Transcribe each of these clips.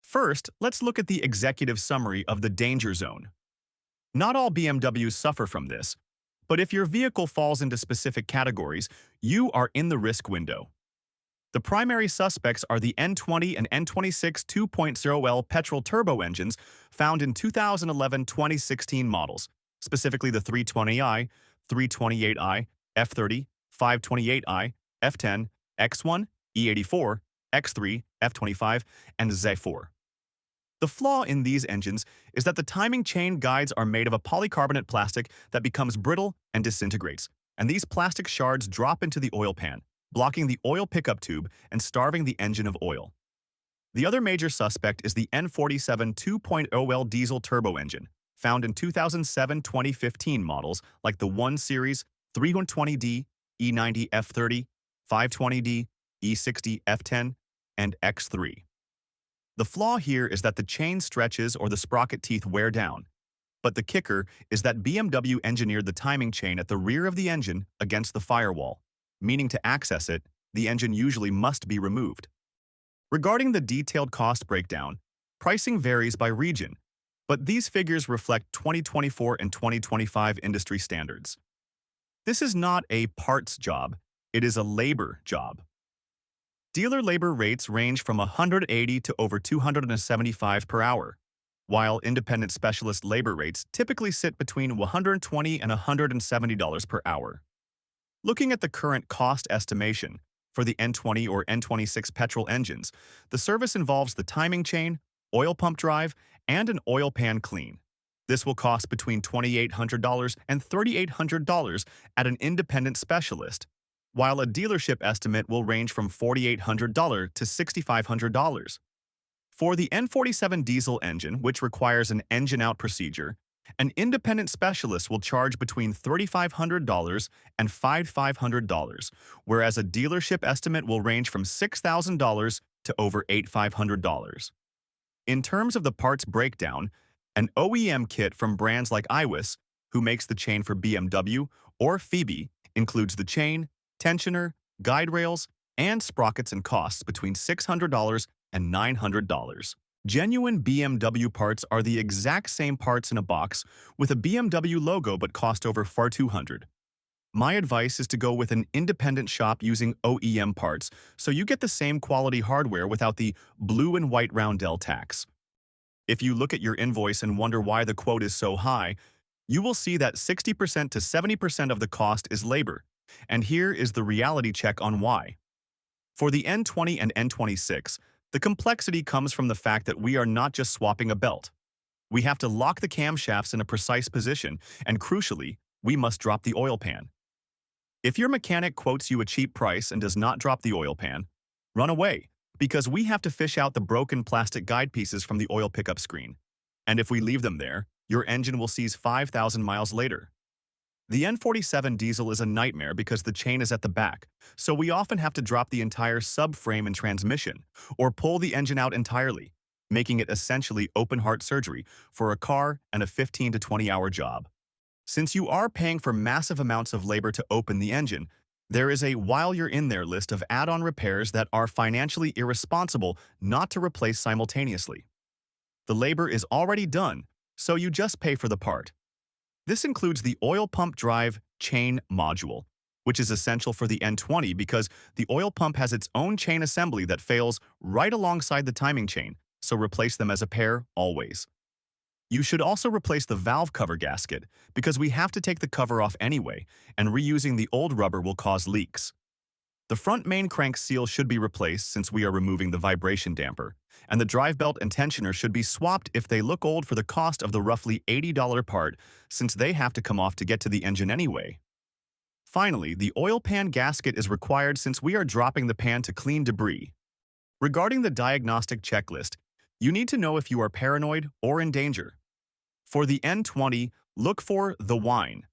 First, let's look at the executive summary of the danger zone. Not all BMWs suffer from this, but if your vehicle falls into specific categories, you are in the risk window. The primary suspects are the N20 and N26 2.0L petrol turbo engines found in 2011-2016 models, specifically the 320i, 328i, F30, 528i, F10, X1, E84, X3, F25, and Z4. The flaw in these engines is that the timing chain guides are made of a polycarbonate plastic that becomes brittle and disintegrates, and these plastic shards drop into the oil pan, blocking the oil pickup tube and starving the engine of oil. The other major suspect is the N47 2.0L diesel turbo engine, found in 2007-2015 models like the 1 Series, 320D, E90 F30, 520D, E60 F10, and X3. The flaw here is that the chain stretches or the sprocket teeth wear down, but the kicker is that BMW engineered the timing chain at the rear of the engine against the firewall, meaning to access it, the engine usually must be removed. Regarding the detailed cost breakdown, pricing varies by region, but these figures reflect 2024 and 2025 industry standards. This is not a parts job, it is a labor job. Dealer labor rates range from 180 to over 275 per hour, while independent specialist labor rates typically sit between $120 and $170 per hour. Looking at the current cost estimation for the N20 or N26 petrol engines, the service involves the timing chain, oil pump drive, and an oil pan clean. This will cost between $2,800 and $3,800 at an independent specialist, while a dealership estimate will range from $4,800 to $6,500. For the N47 diesel engine, which requires an engine-out procedure, an independent specialist will charge between $3,500 and $5,500, whereas a dealership estimate will range from $6,000 to over $8,500. In terms of the parts breakdown, an OEM kit from brands like Iwis, who makes the chain for BMW, or Phoebe, includes the chain, tensioner, guide rails, and sprockets and costs between $600 and $900. Genuine BMW parts are the exact same parts in a box with a BMW logo but cost over $4,200. My advice is to go with an independent shop using OEM parts so you get the same quality hardware without the blue and white roundel tax. If you look at your invoice and wonder why the quote is so high, you will see that 60% to 70% of the cost is labor. And here is the reality check on why. For the N20 and N26, the complexity comes from the fact that we are not just swapping a belt. We have to lock the camshafts in a precise position, and crucially, we must drop the oil pan. If your mechanic quotes you a cheap price and does not drop the oil pan, run away, because we have to fish out the broken plastic guide pieces from the oil pickup screen. And if we leave them there, your engine will seize 5,000 miles later. The N47 diesel is a nightmare because the chain is at the back, so we often have to drop the entire subframe and transmission, or pull the engine out entirely, making it essentially open-heart surgery for a car and a 15 to 20-hour job. Since you are paying for massive amounts of labor to open the engine, there is a while you're in there list of add-on repairs that are financially irresponsible not to replace simultaneously. The labor is already done, so you just pay for the part. This includes the oil pump drive chain module, which is essential for the N20 because the oil pump has its own chain assembly that fails right alongside the timing chain, so replace them as a pair always. You should also replace the valve cover gasket because we have to take the cover off anyway, and reusing the old rubber will cause leaks. The front main crank seal should be replaced since we are removing the vibration damper, and the drive belt and tensioner should be swapped if they look old for the cost of the roughly $80 part since they have to come off to get to the engine anyway. Finally, the oil pan gasket is required since we are dropping the pan to clean debris. Regarding the diagnostic checklist, you need to know if you are paranoid or in danger. For the N20, look for the whine,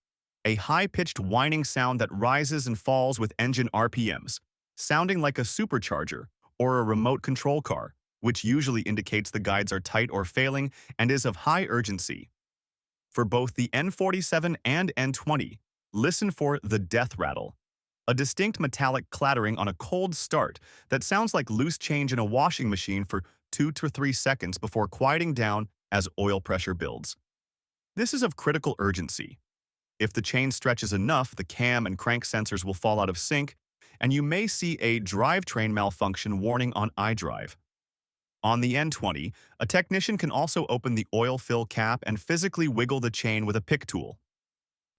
a high-pitched whining sound that rises and falls with engine RPMs, sounding like a supercharger or a remote control car, which usually indicates the guides are tight or failing and is of high urgency. For both the N47 and N20, listen for the death rattle, a distinct metallic clattering on a cold start that sounds like loose change in a washing machine for 2 to 3 seconds before quieting down as oil pressure builds. This is of critical urgency. If the chain stretches enough, the cam and crank sensors will fall out of sync, and you may see a drivetrain malfunction warning on iDrive. On the N20, a technician can also open the oil fill cap and physically wiggle the chain with a pick tool.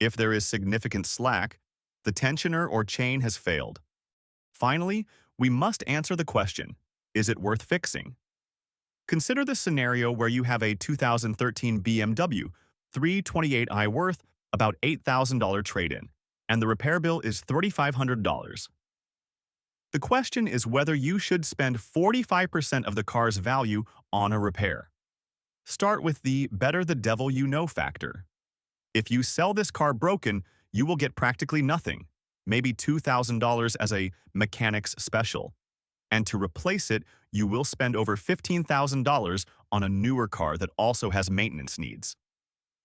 If there is significant slack, the tensioner or chain has failed. Finally, we must answer the question, is it worth fixing? Consider the scenario where you have a 2013 BMW 328i worth about $8,000 trade-in, and the repair bill is $3,500. The question is whether you should spend 45% of the car's value on a repair. Start with the better the devil you know factor. If you sell this car broken, you will get practically nothing, maybe $2,000 as a mechanic's special. And to replace it, you will spend over $15,000 on a newer car that also has maintenance needs.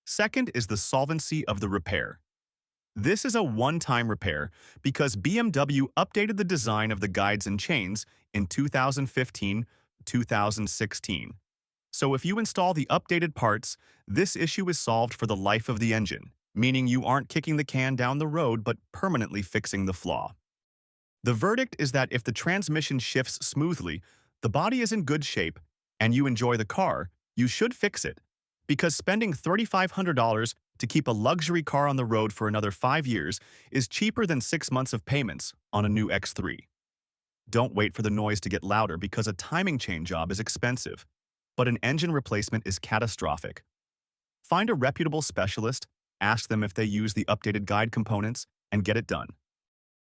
Second is the solvency of the repair. This is a one-time repair because BMW updated the design of the guides and chains in 2015-2016. So if you install the updated parts, this issue is solved for the life of the engine, meaning you aren't kicking the can down the road but permanently fixing the flaw. The verdict is that if the transmission shifts smoothly, the body is in good shape, and you enjoy the car, you should fix it. Because spending $3,500 to keep a luxury car on the road for another 5 years is cheaper than 6 months of payments on a new X3. Don't wait for the noise to get louder because a timing chain job is expensive, but an engine replacement is catastrophic. Find a reputable specialist, ask them if they use the updated guide components, and get it done.